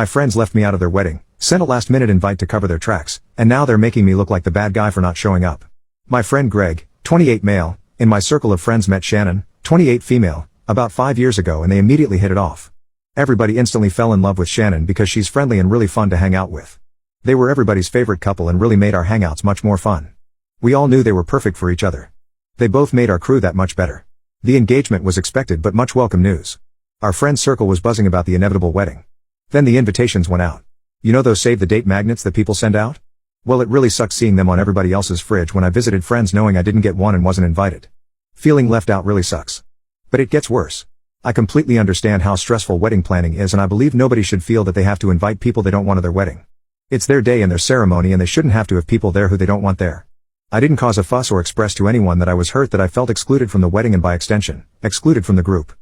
My friends left me out of their wedding, sent a last-minute invite to cover their tracks, and now they're making me look like the bad guy for not showing up. My friend Greg, 28 male, in my circle of friends met Shannon, 28 female, about 5 years ago and they immediately hit it off. Everybody instantly fell in love with Shannon because she's friendly and really fun to hang out with. They were everybody's favorite couple and really made our hangouts much more fun. We all knew they were perfect for each other. They both made our crew that much better. The engagement was expected but much welcome news. Our friend circle was buzzing about the inevitable wedding. Then the invitations went out. You know those save the date magnets that people send out? Well, it really sucked seeing them on everybody else's fridge when I visited friends knowing I didn't get one and wasn't invited. Feeling left out really sucks. But it gets worse. I completely understand how stressful wedding planning is and I believe nobody should feel that they have to invite people they don't want to their wedding. It's their day and their ceremony and they shouldn't have to have people there who they don't want there. I didn't cause a fuss or express to anyone that I was hurt that I felt excluded from the wedding and by extension, excluded from the group.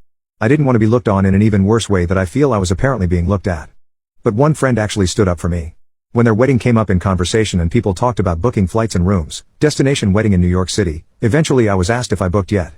I didn't want to be looked on in an even worse way that I feel I was apparently being looked at. But one friend actually stood up for me. When their wedding came up in conversation and people talked about booking flights and rooms, destination wedding in New York City, eventually I was asked if I booked yet.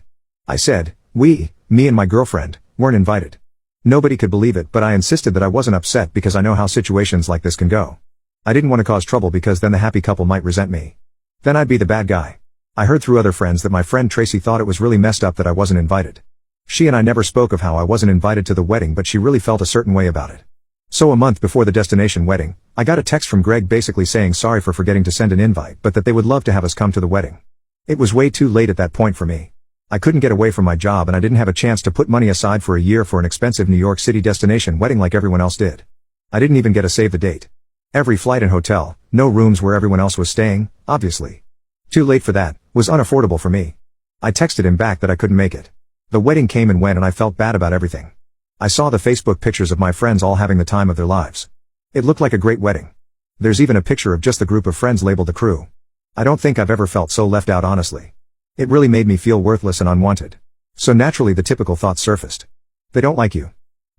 I said, me and my girlfriend, weren't invited. Nobody could believe it but I insisted that I wasn't upset because I know how situations like this can go. I didn't want to cause trouble because then the happy couple might resent me. Then I'd be the bad guy. I heard through other friends that my friend Tracy thought it was really messed up that I wasn't invited. She and I never spoke of how I wasn't invited to the wedding but she really felt a certain way about it. So a month before the destination wedding, I got a text from Greg basically saying sorry for forgetting to send an invite but that they would love to have us come to the wedding. It was way too late at that point for me. I couldn't get away from my job and I didn't have a chance to put money aside for a year for an expensive New York City destination wedding like everyone else did. I didn't even get a save the date. Every flight and hotel, no rooms where everyone else was staying, obviously. Too late for that, was unaffordable for me. I texted him back that I couldn't make it. The wedding came and went and I felt bad about everything. I saw the Facebook pictures of my friends all having the time of their lives. It looked like a great wedding. There's even a picture of just the group of friends labeled the crew. I don't think I've ever felt so left out honestly. It really made me feel worthless and unwanted. So naturally the typical thoughts surfaced. They don't like you.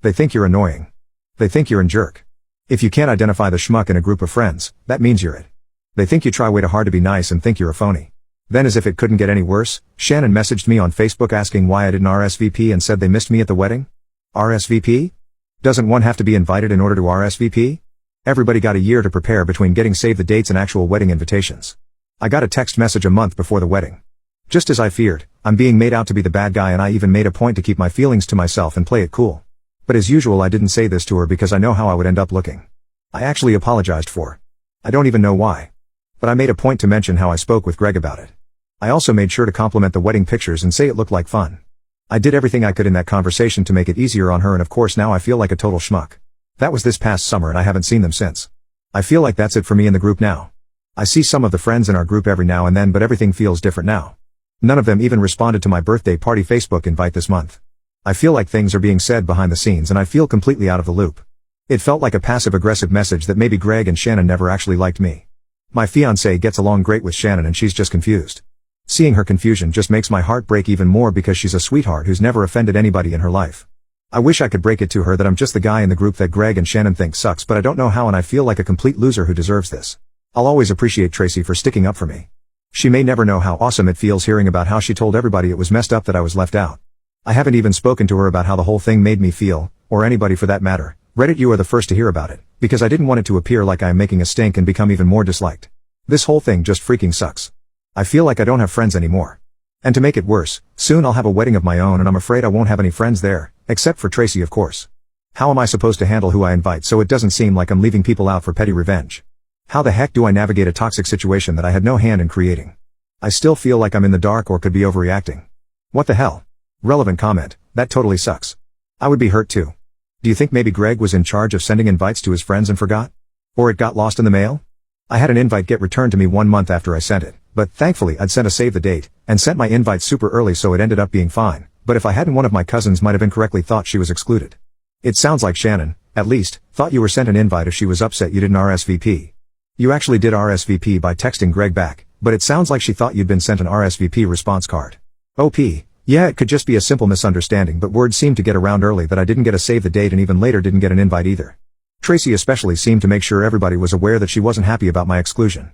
They think you're annoying. They think you're a jerk. If you can't identify the schmuck in a group of friends, that means you're it. They think you try way too hard to be nice and think you're a phony. Then as if it couldn't get any worse, Shannon messaged me on Facebook asking why I didn't RSVP and said they missed me at the wedding. RSVP? Doesn't one have to be invited in order to RSVP? Everybody got a year to prepare between getting save the dates and actual wedding invitations. I got a text message a month before the wedding. Just as I feared, I'm being made out to be the bad guy and I even made a point to keep my feelings to myself and play it cool. But as usual I didn't say this to her because I know how I would end up looking. I actually apologized for. I don't even know why. But I made a point to mention how I spoke with Greg about it. I also made sure to compliment the wedding pictures and say it looked like fun. I did everything I could in that conversation to make it easier on her and of course now I feel like a total schmuck. That was this past summer and I haven't seen them since. I feel like that's it for me in the group now. I see some of the friends in our group every now and then but everything feels different now. None of them even responded to my birthday party Facebook invite this month. I feel like things are being said behind the scenes and I feel completely out of the loop. It felt like a passive-aggressive message that maybe Greg and Shannon never actually liked me. My fiancée gets along great with Shannon and she's just confused. Seeing her confusion just makes my heart break even more because she's a sweetheart who's never offended anybody in her life. I wish I could break it to her that I'm just the guy in the group that Greg and Shannon think sucks but I don't know how and I feel like a complete loser who deserves this. I'll always appreciate Tracy for sticking up for me. She may never know how awesome it feels hearing about how she told everybody it was messed up that I was left out. I haven't even spoken to her about how the whole thing made me feel, or anybody for that matter. Reddit, you are the first to hear about it, because I didn't want it to appear like I am making a stink and become even more disliked. This whole thing just freaking sucks. I feel like I don't have friends anymore. And to make it worse, soon I'll have a wedding of my own and I'm afraid I won't have any friends there, except for Tracy of course. How am I supposed to handle who I invite so it doesn't seem like I'm leaving people out for petty revenge? How the heck do I navigate a toxic situation that I had no hand in creating? I still feel like I'm in the dark or could be overreacting. What the hell? Relevant comment, that totally sucks. I would be hurt too. Do you think maybe Greg was in charge of sending invites to his friends and forgot? Or it got lost in the mail? I had an invite get returned to me 1 month after I sent it, but thankfully I'd sent a save the date, and sent my invite super early so it ended up being fine, but if I hadn't one of my cousins might have incorrectly thought she was excluded. It sounds like Shannon, at least, thought you were sent an invite if she was upset you didn't RSVP. You actually did RSVP by texting Greg back, but it sounds like she thought you'd been sent an RSVP response card. OP. Yeah, it could just be a simple misunderstanding but word seemed to get around early that I didn't get a save the date and even later didn't get an invite either. Tracy especially seemed to make sure everybody was aware that she wasn't happy about my exclusion.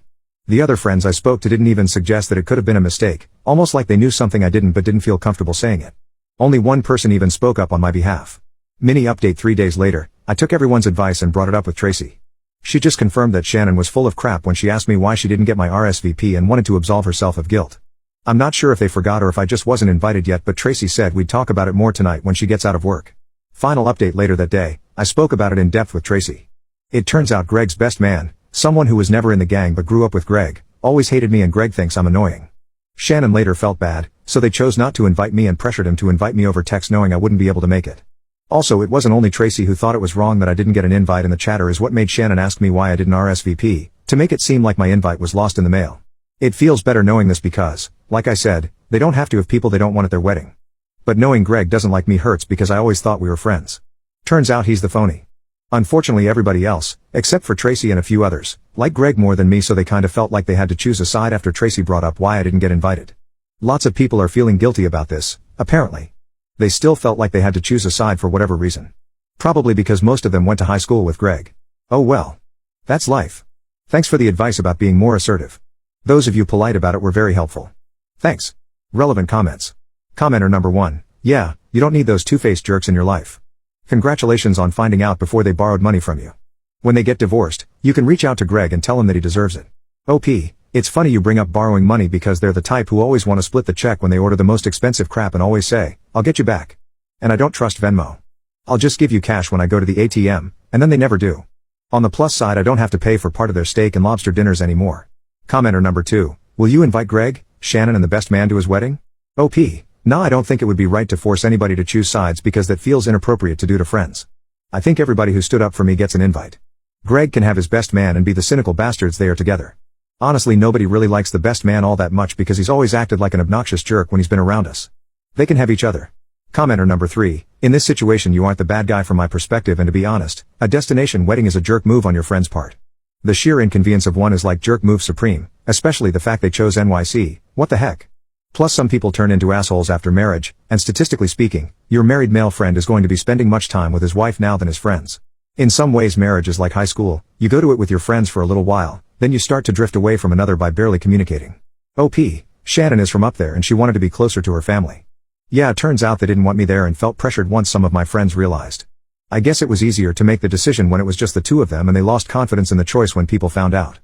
The other friends I spoke to didn't even suggest that it could have been a mistake, almost like they knew something I didn't but didn't feel comfortable saying it. Only one person even spoke up on my behalf. Mini update 3 days later, I took everyone's advice and brought it up with Tracy. She just confirmed that Shannon was full of crap when she asked me why she didn't get my RSVP and wanted to absolve herself of guilt. I'm not sure if they forgot or if I just wasn't invited yet, but Tracy said we'd talk about it more tonight when she gets out of work. Final update later that day, I spoke about it in depth with Tracy. It turns out Greg's best man, someone who was never in the gang but grew up with Greg, always hated me and Greg thinks I'm annoying. Shannon later felt bad, so they chose not to invite me and pressured him to invite me over text knowing I wouldn't be able to make it. Also, it wasn't only Tracy who thought it was wrong that I didn't get an invite, and the chatter is what made Shannon ask me why I didn't RSVP, to make it seem like my invite was lost in the mail. It feels better knowing this because, like I said, they don't have to have people they don't want at their wedding. But knowing Greg doesn't like me hurts because I always thought we were friends. Turns out he's the phony. Unfortunately, everybody else, except for Tracy and a few others, like Greg more than me, so they kind of felt like they had to choose a side after Tracy brought up why I didn't get invited. Lots of people are feeling guilty about this, apparently. They still felt like they had to choose a side for whatever reason. Probably because most of them went to high school with Greg. Oh well. That's life. Thanks for the advice about being more assertive. Those of you polite about it were very helpful. Thanks. Relevant comments. Commenter number 1. Yeah, you don't need those two-faced jerks in your life. Congratulations on finding out before they borrowed money from you. When they get divorced, you can reach out to Greg and tell him that he deserves it. OP, it's funny you bring up borrowing money because they're the type who always want to split the check when they order the most expensive crap and always say, I'll get you back. And I don't trust Venmo. I'll just give you cash when I go to the ATM, and then they never do. On the plus side, I don't have to pay for part of their steak and lobster dinners anymore. Commenter number 2. Will you invite Greg, Shannon and the best man to his wedding? OP. Nah, I don't think it would be right to force anybody to choose sides because that feels inappropriate to do to friends. I think everybody who stood up for me gets an invite. Greg can have his best man and be the cynical bastards they are together. Honestly, nobody really likes the best man all that much because he's always acted like an obnoxious jerk when he's been around us. They can have each other. Commenter number 3. In this situation you aren't the bad guy from my perspective, and to be honest, a destination wedding is a jerk move on your friend's part. The sheer inconvenience of one is like jerk move supreme, especially the fact they chose NYC, what the heck. Plus some people turn into assholes after marriage, and statistically speaking, your married male friend is going to be spending much time with his wife now than his friends. In some ways marriage is like high school, you go to it with your friends for a little while, then you start to drift away from another by barely communicating. OP, Shannon is from up there and she wanted to be closer to her family. Yeah, it turns out they didn't want me there and felt pressured once some of my friends realized. I guess it was easier to make the decision when it was just the two of them and they lost confidence in the choice when people found out.